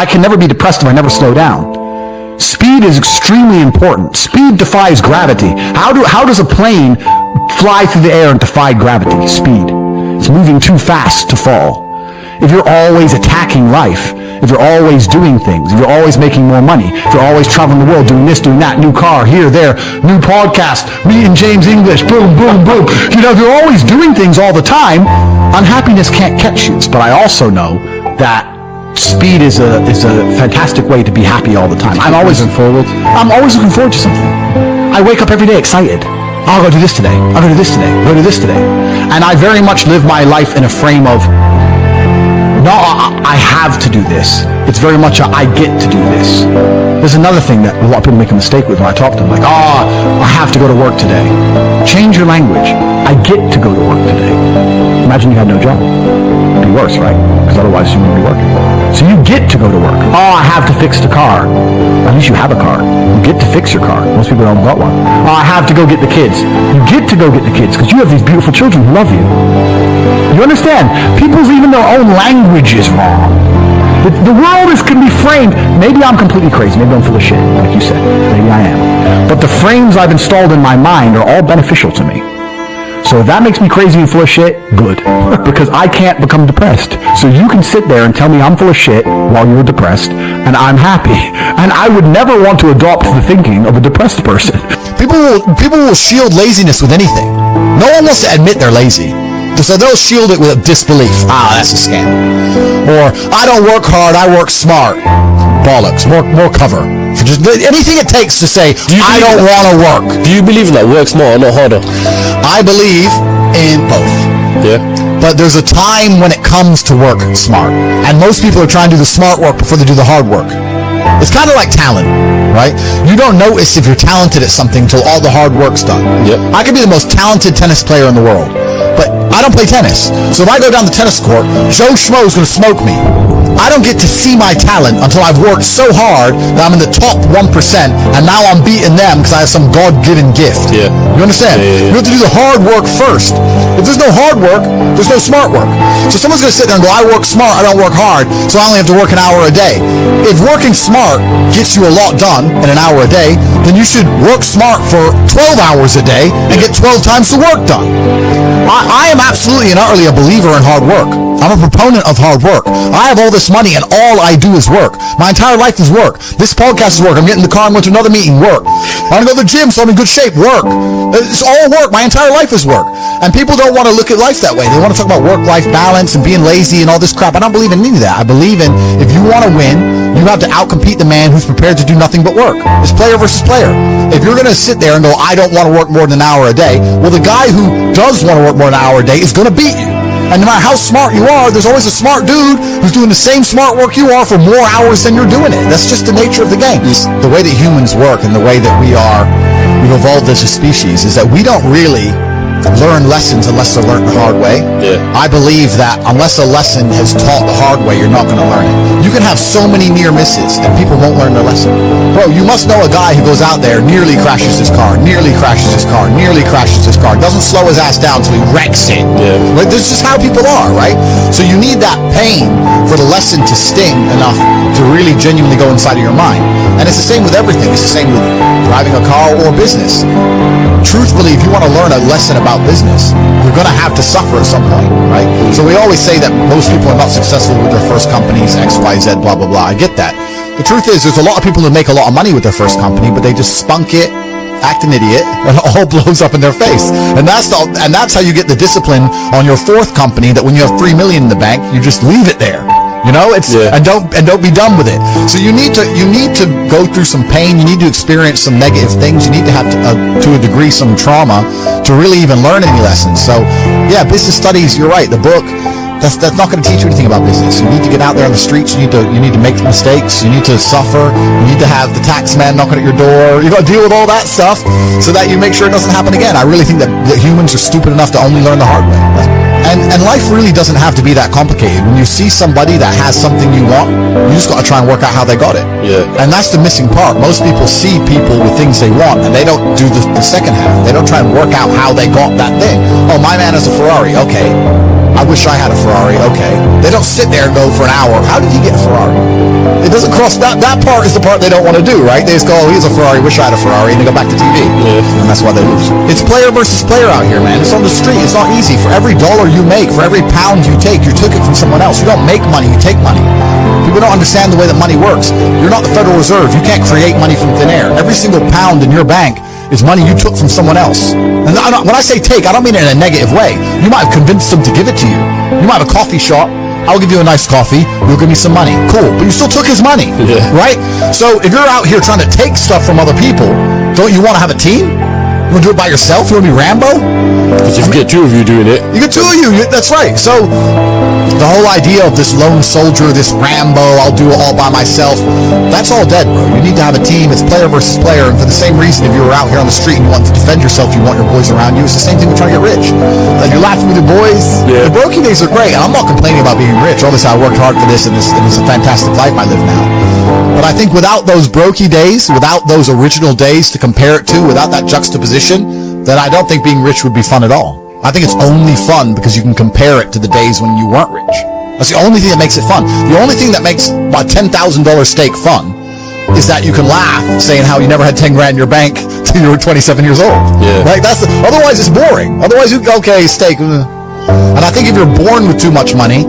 I can never be depressed if I never slow down. Speed is extremely important. Speed defies gravity. How does a plane fly through the air and defy gravity? Speed. It's moving too fast to fall. If you're always attacking life, if you're always doing things, if you're always making more money, if you're always traveling the world, doing this, doing that, new car, here, there, new podcast, reading James English, boom, boom, boom. If you're always doing things all the time, unhappiness can't catch you. But I also know that speed is a fantastic way to be happy all the time. I'm always looking forward to something. I wake up every day excited. I'll go do this today. I'll go do this today. I'll go do this today. And I very much live my life in a frame of, no, I have to do this. It's very much a, I get to do this. There's another thing that a lot of people make a mistake with when I talk to them. Like, I have to go to work today. Change your language. I get to go to work today. Imagine you had no job. It'd be worse, right? Because otherwise you wouldn't be working. So you get to go to work. I have to fix the car. At least you have a car. You get to fix your car. Most people don't got one. I have to go get the kids. You get to go get the kids because you have these beautiful children who love you. You understand? People's even their own language is wrong. The world can be framed. Maybe I'm completely crazy. Maybe I'm full of shit, like you said. Maybe I am. But the frames I've installed in my mind are all beneficial to me. So if that makes me crazy and full of shit, good. Because I can't become depressed. So you can sit there and tell me I'm full of shit while you're depressed, and I'm happy. And I would never want to adopt the thinking of a depressed person. People will shield laziness with anything. No one wants to admit they're lazy. So they'll shield it with disbelief. That's a scam. Or, I don't work hard, I work smart. Bollocks. More cover. Just anything it takes to say, I don't want to work. Do you believe in that? Work smart or not harder? I believe in both. Yeah. But there's a time when it comes to work smart. And most people are trying to do the smart work before they do the hard work. It's kind of like talent, right? You don't notice if you're talented at something until all the hard work's done. Yep. I could be the most talented tennis player in the world, but I don't play tennis. So if I go down the tennis court, Joe Schmo's going to smoke me. I don't get to see my talent until I've worked so hard that I'm in the top 1%, and now I'm beating them because I have some God-given gift. Yeah. You understand? Yeah. You have to do the hard work first. If there's no hard work, there's no smart work. So someone's going to sit there and go, I work smart, I don't work hard, so I only have to work an hour a day. If working smart gets you a lot done in an hour a day, then you should work smart for 12 hours a day and get 12 times the work done. I am absolutely and utterly a believer in hard work. I'm a proponent of hard work. I have all this money and all I do is work. My entire life is work. This podcast is work. I'm getting in the car and going to another meeting, work. I want to go to the gym so I'm in good shape, work. It's all work. My entire life is work. And people don't want to look at life that way. They want to talk about work-life balance and being lazy and all this crap. I don't believe in any of that. I believe in if you want to win, you have to outcompete the man who's prepared to do nothing but work. It's player versus player. If you're going to sit there and go, I don't want to work more than an hour a day, well, the guy who does want to work more than an hour a day is going to beat you. And no matter how smart you are, there's always a smart dude who's doing the same smart work you are for more hours than you're doing it. That's just the nature of the game. The way that humans work and the way that we've evolved as a species is that we don't really learn lessons unless they're learned the hard way. Yeah. I believe that unless a lesson is taught the hard way, you're not going to learn it. You can have so many near misses and people won't learn their lesson. Bro, you must know a guy who goes out there, nearly crashes his car, doesn't slow his ass down until he wrecks it. Yeah. Like, this is how people are, right? So you need that pain for the lesson to sting enough to really genuinely go inside of your mind. And it's the same with everything. It's the same with driving a car or business. Truthfully, if you want to learn a lesson about business, you're going to have to suffer at some point, right? So we always say that most people are not successful with their first companies, X, Y, Z, blah, blah, blah. I get that. The truth is, there's a lot of people who make a lot of money with their first company, but they just spunk it, act an idiot, and it all blows up in their face. And that's how you get the discipline on your fourth company, that when you have $3 million in the bank, you just leave it there. You know, and don't be done with it. So you need to go through some pain. You need to experience some negative things. You need to have to a degree some trauma to really even learn any lessons. So yeah, business studies. You're right. The book that's not going to teach you anything about business. You need to get out there on the streets. You need to make mistakes. You need to suffer. You need to have the tax man knocking at your door. You got to deal with all that stuff so that you make sure it doesn't happen again. I really think that humans are stupid enough to only learn the hard way. And life really doesn't have to be that complicated. When you see somebody that has something you want, you just got to try and work out how they got it. Yeah. And that's the missing part. Most people see people with things they want, and they don't do the second half. They don't try and work out how they got that thing. Oh, my man has a Ferrari. Okay. I wish I had a Ferrari. Okay. They don't sit there and go for an hour, how did he get a Ferrari? It cross that part is the part they don't want to do, right? They just go, oh, he's a Ferrari, wish I had a Ferrari, and they go back to TV. And that's why they lose. It's player versus player out here, man. It's on the street. It's not easy. For every dollar you make, for every pound you take, you took it from someone else. You don't make money, you take money. People don't understand the way that money works. You're not the Federal Reserve. You can't create money from thin air. Every single pound in your bank is money you took from someone else. And when I say take, I don't mean it in a negative way. You might have convinced them to give it to you. You might have a coffee shop. I'll give you a nice coffee. You'll give me some money. Cool. But you still took his money. Yeah. Right? So if you're out here trying to take stuff from other people, don't you want to have a team? You want to do it by yourself? You want to be Rambo? Because if you get two of you doing it. You get two of you. That's right. So the whole idea of this lone soldier, this Rambo, I'll do it all by myself, that's all dead, bro. You need to have a team. It's player versus player. And for the same reason, if you were out here on the street and you want to defend yourself, you want your boys around you, it's the same thing with trying to get rich. Like, you're laughing with your boys. Yeah. The brokey days are great. And I'm not complaining about being rich. Obviously, I worked hard for this, and it's a fantastic life I live now. But I think without those brokey days, without those original days to compare it to, without that juxtaposition, then I don't think being rich would be fun at all. I think it's only fun because you can compare it to the days when you weren't rich. That's the only thing that makes it fun. The only thing that makes a $10,000 steak fun is that you can laugh saying how you never had 10 grand in your bank till you were 27 years old. Yeah. Right? Otherwise it's boring. Otherwise you go, okay, steak. And I think if you're born with too much money,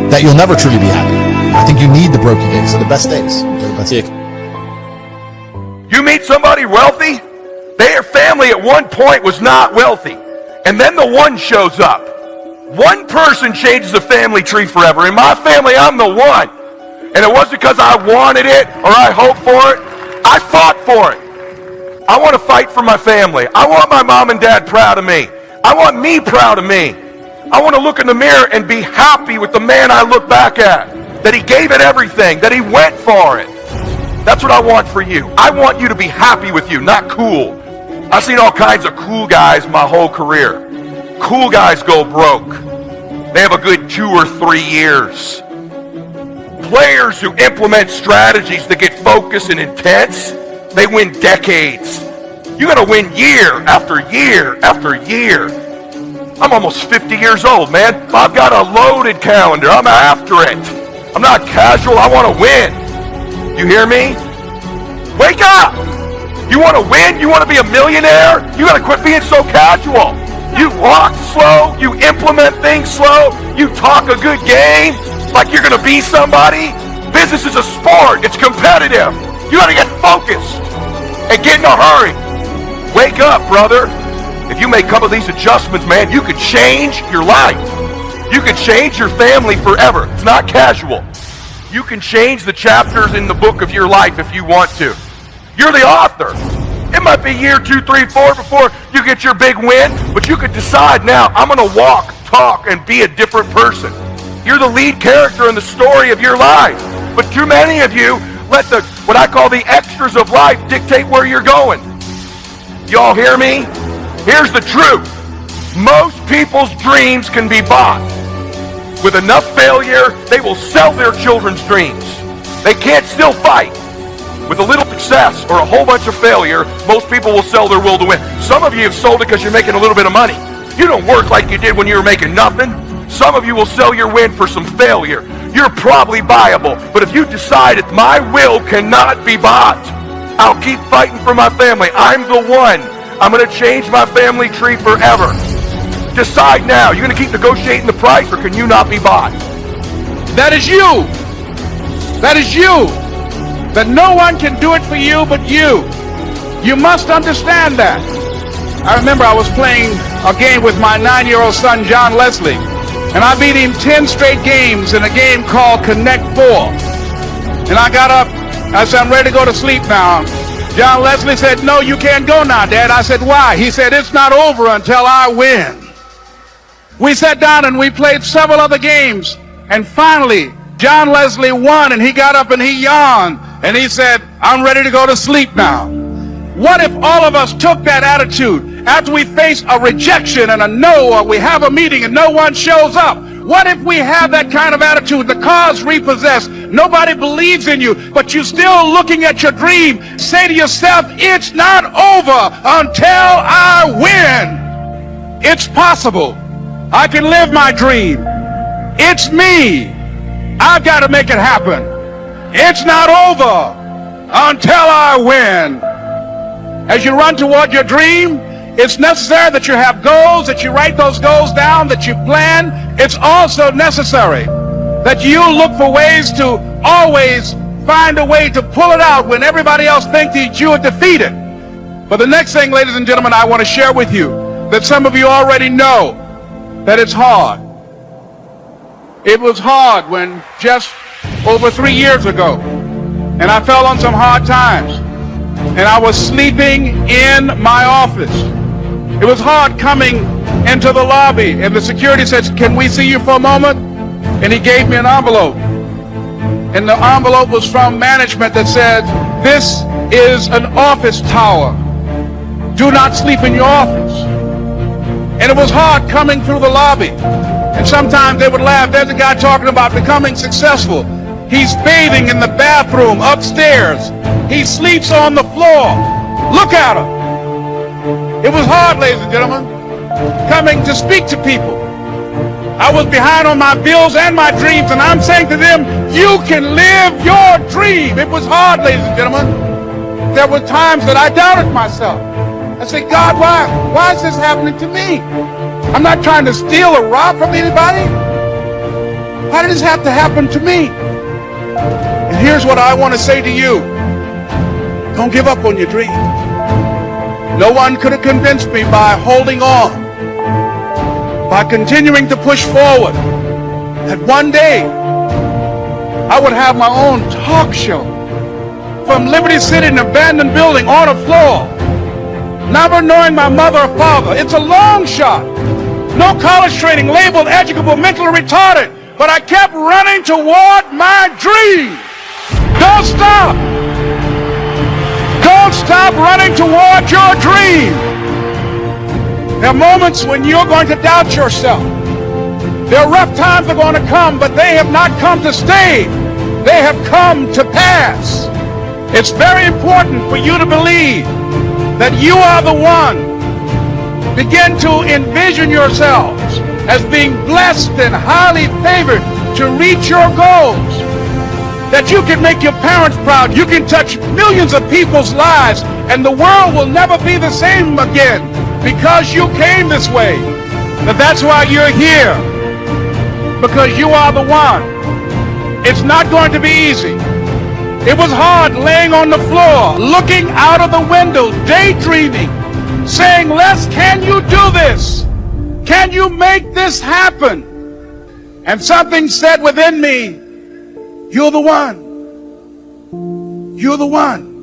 that you'll never truly be happy. I think you need the brokey days. They're the best days. You meet somebody wealthy, their family at one point was not wealthy. And then the one shows up. One person changes the family tree forever. In my family, I'm the one. And it wasn't because I wanted it or I hoped for it. I fought for it. I want to fight for my family. I want my mom and dad proud of me. I want me proud of me. I want to look in the mirror and be happy with the man I look back at. That he gave it everything. That he went for it. That's what I want for you. I want you to be happy with you, not cool. I've seen all kinds of cool guys my whole career. Cool guys go broke. They have a good 2 or 3 years. Players who implement strategies that get focused and intense, they win decades. You gotta win year after year after year. I'm almost 50 years old, man. I've got a loaded calendar. I'm after it. I'm not casual. I want to win. You hear me? Wake up! You want to win? You want to be a millionaire? You got to quit being so casual. You walk slow. You implement things slow. You talk a good game like you're going to be somebody. Business is a sport. It's competitive. You got to get focused and get in a hurry. Wake up, brother. If you make a couple of these adjustments, man, you could change your life. You could change your family forever. It's not casual. You can change the chapters in the book of your life if you want to. You're the author. It might be year 2, 3, 4 before you get your big win, but you could decide now, I'm going to walk, talk, and be a different person. You're the lead character in the story of your life. But too many of you let what I call the extras of life dictate where you're going. Y'all hear me? Here's the truth. Most people's dreams can be bought. With enough failure, they will sell their children's dreams. They can't still fight. With a little success or a whole bunch of failure, most people will sell their will to win. Some of you have sold it because you're making a little bit of money. You don't work like you did when you were making nothing. Some of you will sell your win for some failure. You're probably buyable. But if you decide that my will cannot be bought, I'll keep fighting for my family. I'm the one. I'm going to change my family tree forever. Decide now. You're going to keep negotiating the price, or can you not be bought? That is you. That is you. That no one can do it for you but you. You must understand that. I remember I was playing a game with my 9-year-old son, John Leslie, and I beat him 10 straight games in a game called Connect 4. And I got up. I said, I'm ready to go to sleep now. John Leslie said, no, you can't go now, Dad. I said, why? He said, it's not over until I win. We sat down and we played several other games. And finally, John Leslie won, and he got up and he yawned. And he said, I'm ready to go to sleep now. What if all of us took that attitude after we face a rejection and a no, or we have a meeting and no one shows up? What if we have that kind of attitude? The car's repossessed. Nobody believes in you, but you're still looking at your dream. Say to yourself, it's not over until I win. It's possible. I can live my dream. It's me. I've got to make it happen. It's not over until I win. As you run toward your dream, it's necessary that you have goals, that you write those goals down, that you plan. It's also necessary that you look for ways to always find a way to pull it out when everybody else thinks that you are defeated. But the next thing, ladies and gentlemen, I want to share with you that some of you already know that it's hard. It was hard when just over 3 years ago, and I fell on some hard times, and I was sleeping in my office. It was hard coming into the lobby, and the security said, "Can we see you for a moment?" And he gave me an envelope. And the envelope was from management that said, "This is an office tower. Do not sleep in your office." And it was hard coming through the lobby. And sometimes they would laugh. There's a guy talking about becoming successful. He's bathing in the bathroom upstairs. He sleeps on the floor. Look at him. It was hard, ladies and gentlemen, coming to speak to people. I was behind on my bills and my dreams, and I'm saying to them, you can live your dream. It was hard, ladies and gentlemen. There were times that I doubted myself. I said, God, why is this happening to me? I'm not trying to steal or rob from anybody. Why did this have to happen to me? And here's what I want to say to you. Don't give up on your dream. No one could have convinced me by holding on, by continuing to push forward, that one day I would have my own talk show from Liberty City, an abandoned building on a floor, never knowing my mother or father. It's a long shot. No college training, labeled educable, mentally retarded, but I kept running toward my dream. Don't stop. Don't stop running toward your dream. There are moments when you're going to doubt yourself. There are rough times that are going to come, but they have not come to stay. They have come to pass. It's very important for you to believe that you are the one. Begin to envision yourselves as being blessed and highly favored to reach your goals. That you can make your parents proud. You can touch millions of people's lives, and the world will never be the same again because you came this way. But that's why you're here, because you are the one. It's not going to be easy. It was hard laying on the floor, looking out of the window, daydreaming, saying, Les, can you do this? Can you make this happen? And something said within me, you're the one. You're the one.